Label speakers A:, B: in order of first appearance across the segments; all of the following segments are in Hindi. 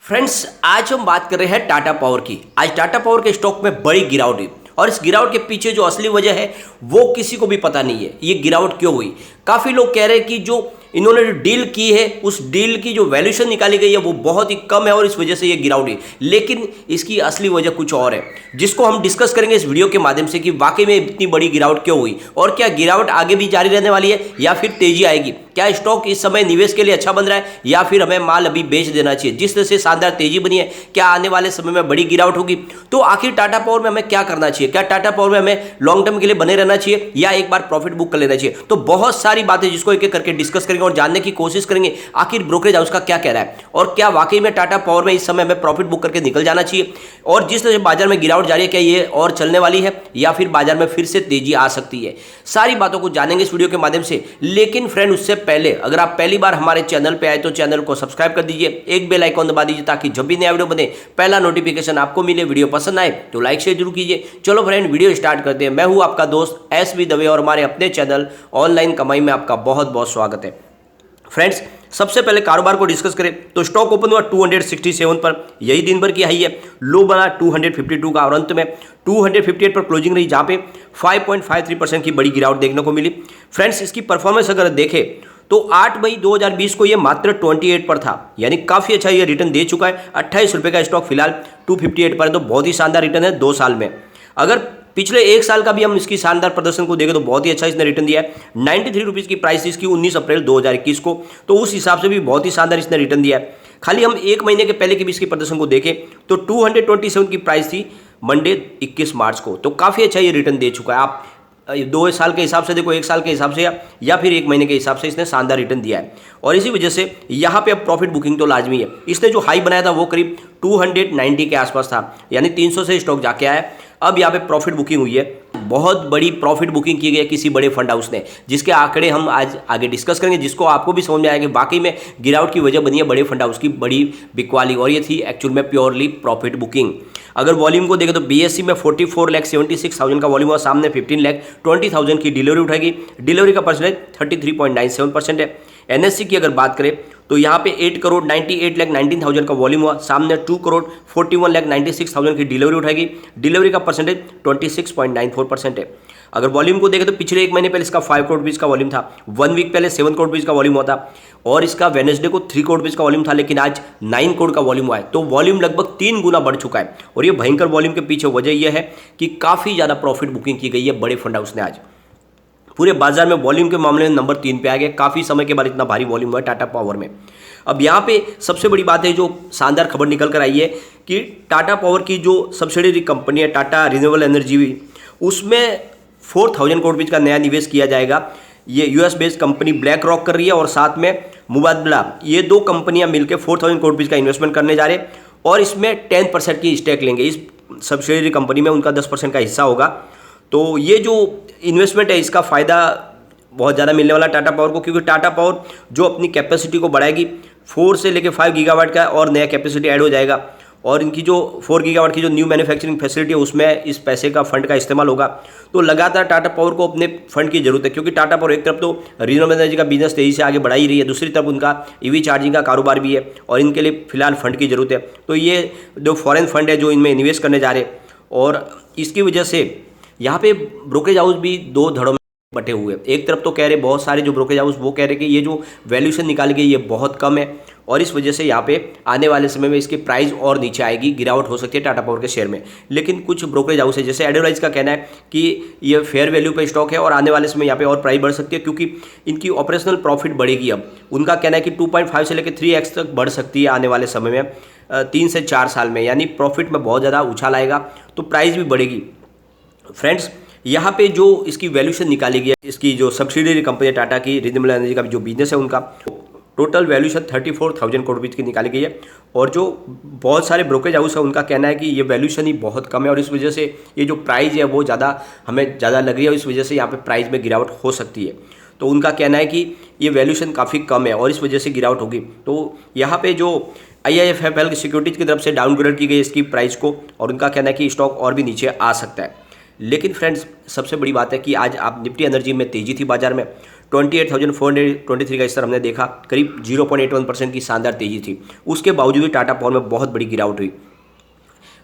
A: फ्रेंड्स, आज हम बात कर रहे हैं टाटा पावर की। आज टाटा पावर के स्टॉक में बड़ी गिरावट हुई और इस गिरावट के पीछे जो असली वजह है वो किसी को भी पता नहीं है। ये गिरावट क्यों हुई? काफ़ी लोग कह रहे हैं कि जो इन्होंने जो डील की है उस डील की जो वैल्यूएशन निकाली गई है वो बहुत ही कम है और इस वजह से ये गिरावट हुई। लेकिन इसकी असली वजह कुछ और है जिसको हम डिस्कस करेंगे इस वीडियो के माध्यम से कि वाकई में इतनी बड़ी गिरावट क्यों हुई और क्या गिरावट आगे भी जारी रहने वाली है या फिर तेजी आएगी। क्या स्टॉक इस समय निवेश के लिए अच्छा बन रहा है या फिर हमें माल अभी बेच देना चाहिए? जिस तरह से शानदार तेजी बनी है, क्या आने वाले समय में बड़ी गिरावट होगी? तो आखिर टाटा पावर में हमें क्या करना चाहिए? क्या टाटा पावर में हमें लॉन्ग टर्म के लिए बने रहना चाहिए या एक बार प्रॉफिट बुक कर लेना चाहिए? तो बहुत सारी बातें जिसको एक एक करके डिस्कस करेंगे और जानने की कोशिश करेंगे आखिर ब्रोकरेज हाउस का क्या कह रहा है और क्या वाकई में टाटा पावर में इस समय हमें प्रॉफिट बुक करके निकल जाना चाहिए। और जिस तरह से बाजार में गिरावट जारी है, क्या ये और चलने वाली है या फिर बाजार में फिर से तेजी आ सकती है? सारी बातों को जानेंगे इस वीडियो के माध्यम से। लेकिन फ्रेंड, उससे पहले अगर आप पहली बार हमारे चैनल पे आए तो चैनल को सब्सक्राइब कर दीजिए, एक बेल आइकॉन दबा दीजिए ताकि जब भी नया वीडियो बने पहला नोटिफिकेशन आपको मिले। वीडियो पसंद आए तो लाइक शेयर जरूर कीजिए। चलो फ्रेंड, वीडियो स्टार्ट करते हैं। मैं हूं आपका दोस्त एसबी दवे और हमारे अपने चैनल ऑनलाइन कमाई में आपका बहुत बहुत स्वागत है। फ्रेंड्स, सबसे पहले कारोबार को डिस्कस करें तो स्टॉक ओपन हुआ 267 पर, यही दिन भर की हाई है। लो बना 252 का और अंत में 258 पर क्लोजिंग रही, जहां पे 5.53% की बड़ी गिरावट देखने को मिली। फ्रेंड्स, इसकी परफॉर्मेंस अगर देखें तो 8 मई 2020 को ये मात्र 28 पर था, यानी काफ़ी अच्छा ये रिटर्न दे चुका है। 28 रुपये का स्टॉक फिलहाल 258 पर है, तो बहुत ही शानदार रिटर्न है 2 साल में। अगर पिछले 1 साल का भी हम इसकी शानदार प्रदर्शन को देखें तो बहुत ही अच्छा इसने रिटर्न दिया है। 93 रुपीज़ की प्राइस इसकी 19 अप्रैल 2021 को, तो उस हिसाब से भी बहुत ही शानदार इसने रिटर्न दिया है। खाली हम 1 महीने के पहले की भी इसकी प्रदर्शन को देखें तो 227 की प्राइस थी मंडे 21 मार्च को, तो काफ़ी अच्छा ये रिटर्न दे चुका है। आप 2 साल के हिसाब से देखो, 1 साल के हिसाब से या फिर 1 महीने के हिसाब से इसने शानदार रिटर्न दिया है। और इसी वजह से यहाँ पे अब प्रॉफिट बुकिंग तो लाजमी है। इसने जो हाई बनाया था वो करीब 290 के आसपास था, यानी 300 से स्टॉक जाके आया। अब यहाँ पे प्रॉफिट बुकिंग हुई है, बहुत बड़ी प्रॉफिट बुकिंग की गई है किसी बड़े फंड हाउस ने, जिसके आंकड़े हम आज आगे डिस्कस करेंगे, जिसको आपको भी समझ में आएगा कि वाकई में गिरावट की वजह बनी है बड़े फंड हाउस की बड़ी बिकवाली, और ये थी एक्चुअल में प्योरली प्रॉफिट बुकिंग। अगर वॉल्यूम को देखें तो बीएससी में 44,76,000 का वॉल्यूम हुआ, सामने 15,20,000 की डिलीवरी उठाएगी। डिलीवरी का परसेंटेज 33.97% है। एनएससी की अगर बात करें तो यहाँ पे 8,98,19,000 का वॉल्यूम हुआ, सामने 2,41,96,000 की डिलीवरी उठाएगी। डिलीवरी का परसेंटेज 26.94% है। अगर वॉल्यूम को देखें तो पिछले 1 महीने पहले इसका 5 करोड़ रुपीज़ का वॉल्यूम था, 1 वीक पहले 7 करोड़ रुपीज़ का वॉल्यूम हुआ था और इसका वेडनेसडे को 3 करोड़ रुपीज़ का वॉल्यूम था, लेकिन आज 9 करोड़ का वॉल्यूम हुआ है। तो वॉल्यूम लगभग 3 गुना बढ़ चुका है और ये भयंकर वॉल्यूम के पीछे वजह यह है कि काफ़ी ज़्यादा प्रॉफिट बुकिंग की गई है बड़े फंड हाउस ने। आज पूरे बाजार में वॉल्यूम के मामले में नंबर 3 पे आ गया। काफ़ी समय के बाद इतना भारी वॉल्यूम हुआ है टाटा पावर में। अब यहाँ पे सबसे बड़ी बात है, जो शानदार खबर निकल कर आई है कि टाटा पावर की जो सब्सिडरी कंपनी है टाटा रिन्यूएबल एनर्जी, उसमें 4,000 करोड़ रुपये का नया निवेश किया जाएगा। ये US based company black rock कर रही है और साथ में मुबादला, ये 2 कंपनियां मिलकर 4,000 करोड़ रुपये का इन्वेस्टमेंट करने जा रहे हैं और इसमें 10% की स्टेक लेंगे। इस सब्सिडरी कंपनी में उनका 10% का हिस्सा होगा। तो ये जो इन्वेस्टमेंट है इसका फ़ायदा बहुत ज़्यादा मिलने वाला टाटा पावर को, क्योंकि टाटा पावर जो अपनी कैपेसिटी को बढ़ाएगी 4 से लेकर 5 गीगावाट का और नया कैपेसिटी ऐड हो जाएगा और इनकी जो 4 गीगावाट की जो न्यू मैन्युफैक्चरिंग फैसिलिटी है उसमें इस पैसे का फंड का इस्तेमाल होगा। तो लगातार टाटा पावर को अपने फंड की जरूरत है, क्योंकि टाटा पावर एक तरफ तो रिन्यूएबल एनर्जी का बिजनेस तेजी से आगे बढ़ा ही रही है, दूसरी तरफ उनका ईवी चार्जिंग का कारोबार भी है और इनके लिए फिलहाल फंड की जरूरत है। तो ये जो फॉरेन फंड है जो इनमें इन्वेस्ट करने जा रहे हैं और इसकी वजह से यहाँ पे ब्रोकरेज हाउस भी 2 धड़ों में बटे हुए। एक तरफ तो कह रहे बहुत सारे जो ब्रोकरेज हाउस वो कह रहे कि ये जो वैल्यूएशन निकाली गई ये बहुत कम है और इस वजह से यहाँ पे आने वाले समय में इसकी प्राइस और नीचे आएगी, गिरावट हो सकती है टाटा पावर के शेयर में। लेकिन कुछ ब्रोकरेज हाउस है जैसे एडवाइज का कहना है कि ये फेयर वैल्यू पे स्टॉक है और आने वाले समय यहाँ पे और प्राइस बढ़ सकती है, क्योंकि इनकी ऑपरेशनल प्रॉफिट बढ़ेगी। अब उनका कहना है कि 2.5 से लेकर 3x तक बढ़ सकती है आने वाले समय में 3 से 4 साल में, यानी प्रॉफिट में बहुत ज़्यादा उछाल आएगा तो प्राइस भी बढ़ेगी। फ्रेंड्स, यहाँ पे जो इसकी वैल्यूएशन निकाली गई है, इसकी जो सब्सिडरी कंपनी है टाटा की रिन्यूएबल एनर्जी का जो बिजनेस है उनका टोटल वैल्यूएशन 34,000 करोड़ रुपये की निकाली गई है और जो बहुत सारे ब्रोकरेज हाउस है उनका कहना है कि ये वैल्यूएशन ही बहुत कम है और इस वजह से ये जो प्राइस है वो हमें ज़्यादा लग रही है और इस वजह से यहाँ पे प्राइस में गिरावट हो सकती है। तो उनका कहना है कि ये वैल्यूएशन काफ़ी कम है और इस वजह से गिरावट होगी। तो यहाँ पे जो IIFL की सिक्योरिटीज़ की तरफ से डाउनग्रेड की गई इसकी प्राइस को और उनका कहना है कि स्टॉक और भी नीचे आ सकता है। लेकिन फ्रेंड्स, सबसे बड़ी बात है कि आज आप निफ्टी एनर्जी में तेजी थी बाजार में 28,423 का स्तर हमने देखा, करीब 0.81% की शानदार तेजी थी। उसके बावजूद भी टाटा पावर में बहुत बड़ी गिरावट हुई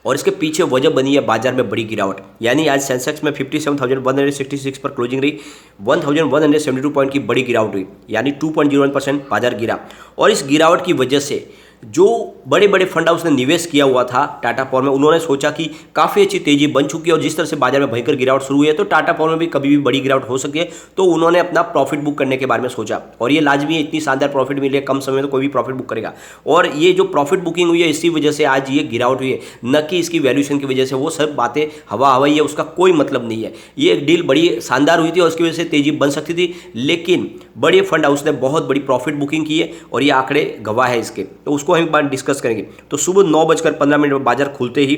A: और इसके पीछे वजह बनी है बाजार में बड़ी गिरावट। यानी आज सेंसेक्स में 57,166 पर क्लोजिंग रही, 1,172 पॉइंट की बड़ी गिरावट हुई, यानी 2.01% बाजार गिरा। और इस गिरावट की वजह से जो बड़े बड़े फंड हाउस ने निवेश किया हुआ था टाटा पावर में, उन्होंने सोचा कि काफ़ी अच्छी तेजी बन चुकी है और जिस तरह से बाजार में भयंकर गिरावट शुरू हुई है तो टाटा पावर में भी कभी भी बड़ी गिरावट हो सकती है, तो उन्होंने अपना प्रॉफिट बुक करने के बारे में सोचा। और ये लाजमी है, इतनी शानदार प्रॉफिट मिली है कम समय में तो कोई भी प्रॉफिट बुक करेगा। और ये जो प्रॉफिट बुकिंग हुई है इसी वजह से आज ये गिरावट हुई है, न कि इसकी वैल्यूएशन की वजह से। वो सब बातें हवा हवाई है, उसका कोई मतलब नहीं है। ये एक डील बड़ी शानदार हुई थी और उसकी वजह से तेजी बन सकती थी, लेकिन बड़े फंड हाउस ने बहुत बड़ी प्रॉफिट बुकिंग की है और ये आंकड़े गवाह है इसके, तो उसको हम एक बार डिस्कस करेंगे। तो सुबह 9:15 पर बाजार खुलते ही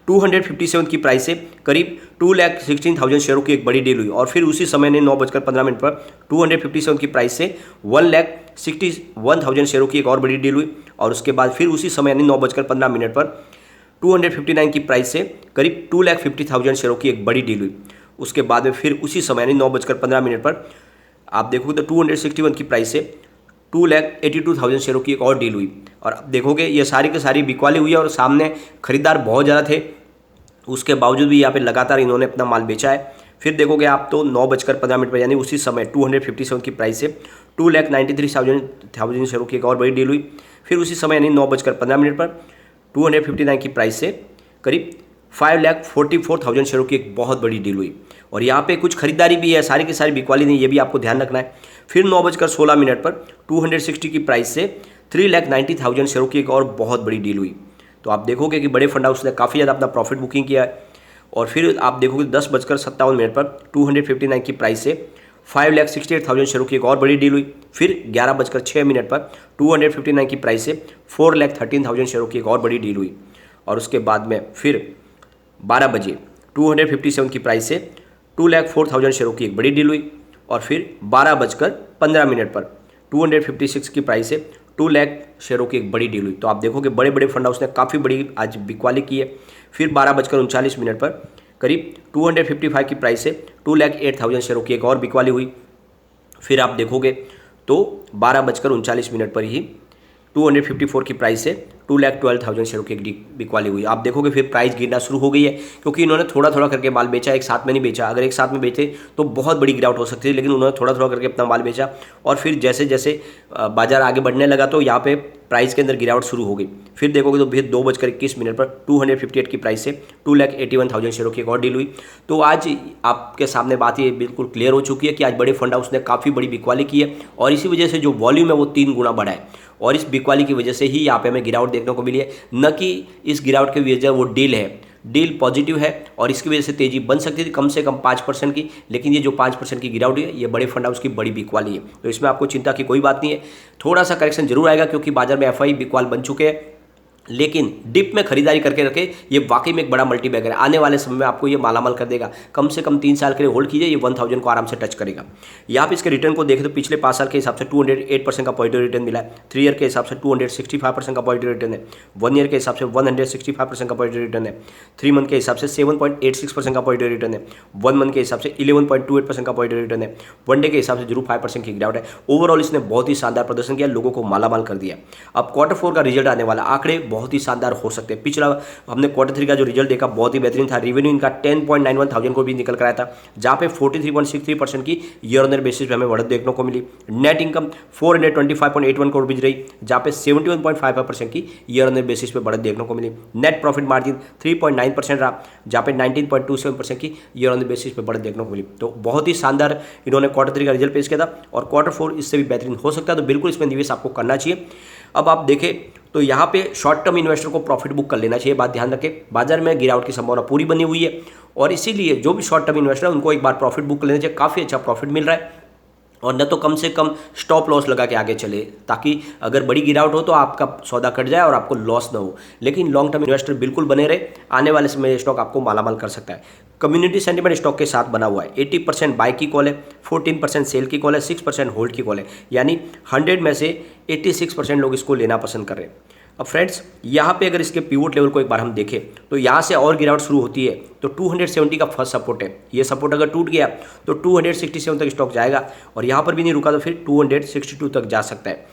A: 257 की प्राइस से करीब 2,16,000 शेयरों की एक बड़ी डील हुई और फिर उसी समय ने 9:15 पर 257 की प्राइस से 1,61,000 शेयरों की एक और बड़ी डील हुई और उसके बाद फिर उसी समय यानी 9:15 पर 259 की प्राइस से करीब 2,50,000 शेयरों की एक बड़ी डील हुई। उसके बाद में फिर उसी समय यानी 9:15 पर आप देखोगे तो 261 की प्राइस से 2,82,000 शेयरों की एक और डील हुई। और अब देखोगे ये सारी की सारी बिकवाली हुई है और सामने खरीदार बहुत ज़्यादा थे, उसके बावजूद भी यहाँ पे लगातार इन्होंने अपना माल बेचा है। फिर देखोगे आप तो 9:15 पर यानी उसी समय 257 की प्राइस से 2,93,000 शेयरों की एक और बड़ी डील हुई। फिर उसी समय यानी 9:15 पर 259 की प्राइस से करीब 5,44,000 शेयरों की एक बहुत बड़ी डील हुई और यहाँ पे कुछ खरीदारी भी है, सारी की सारी बिकवाली नहीं, ये भी आपको ध्यान रखना है। फिर 9:16 पर 260 की प्राइस से 3,90,000 शेयरों की एक और बहुत बड़ी डील हुई। तो आप देखोगे कि बड़े फंड हाउस ने काफ़ी ज़्यादा अपना प्रॉफिट बुकिंग किया है। और फिर आप देखोगे 10:57 पर 259 की प्राइस से 5,68,000 शेयरों की एक और बड़ी डील हुई। फिर 11:06 पर 259 की प्राइस से 4,13,000 शेयरों की एक और बड़ी डील हुई और उसके बाद में फिर 12 बजे 257 की प्राइस से 2,04,000 शेयरों की एक बड़ी डील हुई और फिर 12:15 पर 256 की प्राइस से 2 लाख शेयरों की एक बड़ी डील हुई। तो आप देखोगे बड़े बड़े फंड हाउस ने काफ़ी बड़ी आज बिकवाली की है। फिर 12:39 पर करीब 255 की प्राइस से 2,08,000 शेयरों की एक और बिकवाली हुई। फिर आप देखोगे तो 12:39 पर ही 254 की प्राइस से 2,12,000 शेयरों की एक बिकवाली हुई। आप देखोगे फिर प्राइस गिरना शुरू हो गई है क्योंकि इन्होंने थोड़ा थोड़ा करके माल बेचा, एक साथ में नहीं बेचा। अगर एक साथ में बेचे तो बहुत बड़ी गिरावट हो सकती है, लेकिन उन्होंने थोड़ा थोड़ा करके अपना माल बेचा और फिर जैसे जैसे बाजार आगे बढ़ने लगा तो यहाँ पे प्राइस के अंदर गिरावट शुरू हो गई। फिर देखोगे तो फिर 2:21 पर 258 की प्राइस से 2,81,000 शेयरों की एक और डील हुई। तो आज आपके सामने बात ये बिल्कुल क्लियर हो चुकी है कि आज बड़े फंड हाउस ने काफ़ी बड़ी बिकवाली की है और इसी वजह से जो वॉल्यूम है वो 3 गुना बढ़ा है और इस बिकवाली की वजह से ही यहाँ पे हमें गिरावट देखने को मिली है, न कि इस गिरावट की वजह वो डील है। डील पॉजिटिव है और इसकी वजह से तेजी बन सकती थी कम से कम 5% की, लेकिन ये जो 5% की गिरावट है ये बड़े फंड हाउस की बड़ी बिकवाली है। तो इसमें आपको चिंता की कोई बात नहीं है। थोड़ा सा करेक्शन जरूर आएगा क्योंकि बाजार में एफआई बिकवाल बन चुके हैं, लेकिन डिप में खरीदारी करके रखे ये वाकई में एक बड़ा मल्टीबैगर है। आने वाले समय में आपको ये मालामाल कर देगा। कम से कम 3 साल के लिए होल्ड कीजिए, ये 1000 को आराम से टच करेगा। यहाँ पे इसके रिटर्न को देखें तो पिछले 5 साल के हिसाब से 208% का पॉजिटिव रिटर्न मिला है। 3 ईयर के हिसाब से 265% का पॉजिटिव रिटर्न है। 1 ईयर के हिसाब से 165% का पॉजिटिव रिटर्न है। 3 मंथ के हिसाब से 7.86% का पॉजिटिव रिटर्न है। 1 मंथ के हिसाब से 11.28% का पॉजिटिव रिटर्न है। 1 डे के हिसाब से 0.5% की गिरावट है। ओवरऑल इसने बहुत ही शानदार प्रदर्शन किया, लोगों को मालामाल कर दिया। अब Q4 का रिजल्ट आने वाला, आंकड़े बहुत ही शानदार हो सकते हैं। पिछला हमने Q3 का जो रिजल्ट देखा बहुत ही बेहतरीन था। रेवेन्यू इनका 10.91,000 को भी निकल कर आया था, जहां पे 43.63% की ईयर ऑन ईयर बेसिस पे हमें बढ़त देखने को मिली। नेट इनकम 425.81 करोड़ रुपये रही, जहां पे 71.55% की ईयर ऑन ईयर बेसिस पे बढ़त देखने को मिली। नेट प्रॉफिट मार्जिन 3.9% रहा, जहां पे 19.27% की ईयर ऑन ईयर बेसिस पे बढ़त देखने को मिली। तो बहुत ही शानदार इन्होंने Q3 का रिजल्ट पेश किया था और Q4 इससे भी बेहतरीन हो सकता है, तो बिल्कुल इसमें निवेश आपको करना चाहिए। अब आप देखें तो यहाँ पे शॉर्ट टर्म इन्वेस्टर को प्रॉफिट बुक कर लेना चाहिए, बात ध्यान रखें। बाजार में गिरावट की संभावना पूरी बनी हुई है और इसीलिए जो भी शॉर्ट टर्म इन्वेस्टर है उनको एक बार प्रॉफिट बुक कर लेना चाहिए। काफ़ी अच्छा प्रॉफिट मिल रहा है और न तो कम से कम स्टॉप लॉस लगा के आगे चले, ताकि अगर बड़ी गिरावट हो तो आपका सौदा कट जाए और आपको लॉस ना हो। लेकिन लॉन्ग टर्म इन्वेस्टर बिल्कुल बने रहे, आने वाले समय स्टॉक आपको मालामाल कर सकता है। कम्युनिटी सेंटिमेंट स्टॉक के साथ बना हुआ है। 80% बाय की कॉल है, 14% सेल की कॉल है, 6% होल्ड की कॉल है, यानी 100 में से 86% लोग इसको लेना पसंद कर रहे हैं। अब फ्रेंड्स यहाँ पे अगर इसके पिवोट लेवल को एक बार हम देखें तो यहाँ से और गिरावट शुरू होती है तो 270 का फर्स्ट सपोर्ट है। ये सपोर्ट अगर टूट गया तो 267 तक स्टॉक जाएगा और यहाँ पर भी नहीं रुका तो फिर 262 तक जा सकता है।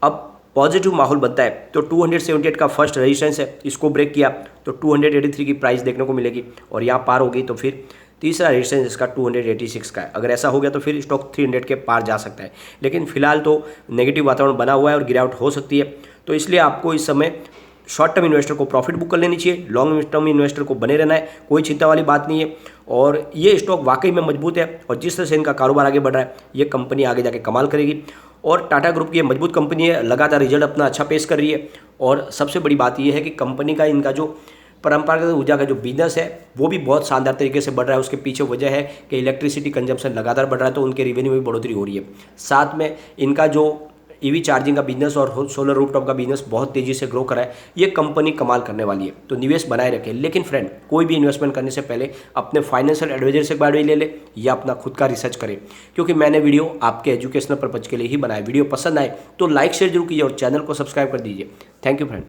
A: अब पॉजिटिव माहौल बनता है तो 278 का फर्स्ट रेजिस्टेंस है, इसको ब्रेक किया तो 283 की प्राइस देखने को मिलेगी और यहाँ पार हो गई तो फिर तीसरा रेजिस्टेंस इसका 286 का है। अगर ऐसा हो गया तो फिर स्टॉक 300 के पार जा सकता है, लेकिन फिलहाल तो नेगेटिव वातावरण बना हुआ है और गिरावट हो सकती है। तो इसलिए आपको इस समय शॉर्ट टर्म इन्वेस्टर को प्रॉफिट बुक कर लेनी चाहिए, लॉन्ग टर्म इन्वेस्टर को बने रहना है, कोई चिंता वाली बात नहीं है। और ये स्टॉक वाकई में मजबूत है और जिस तरह से इनका कारोबार आगे बढ़ रहा है ये कंपनी आगे जाके कमाल करेगी। और टाटा ग्रुप की ये मजबूत कंपनी है, लगातार रिजल्ट अपना अच्छा पेश कर रही है और सबसे बड़ी बात ये है कि कंपनी का इनका जो परंपरागत ऊर्जा का जो बिजनेस है वो भी बहुत शानदार तरीके से बढ़ रहा है। उसके पीछे वजह है कि इलेक्ट्रिसिटी कंजम्पशन लगातार बढ़ रहा है तो उनके रेवेन्यू में भी बढ़ोतरी हो रही है। साथ में इनका जो ईवी चार्जिंग का बिजनेस और सोलर रूफटॉप का बिजनेस बहुत तेजी से ग्रो करा है। ये कंपनी कमाल करने वाली है, तो निवेश बनाए रखें। लेकिन फ्रेंड, कोई भी इन्वेस्टमेंट करने से पहले अपने फाइनेंशियल एडवाइजर से बारे ले ले या अपना खुद का रिसर्च करें, क्योंकि मैंने वीडियो आपके एजुकेशनल पर्पज के लिए ही बनाया। वीडियो पसंद आए तो लाइक शेयर जरूर कीजिए और चैनल को सब्सक्राइब कर दीजिए। Thank you friend.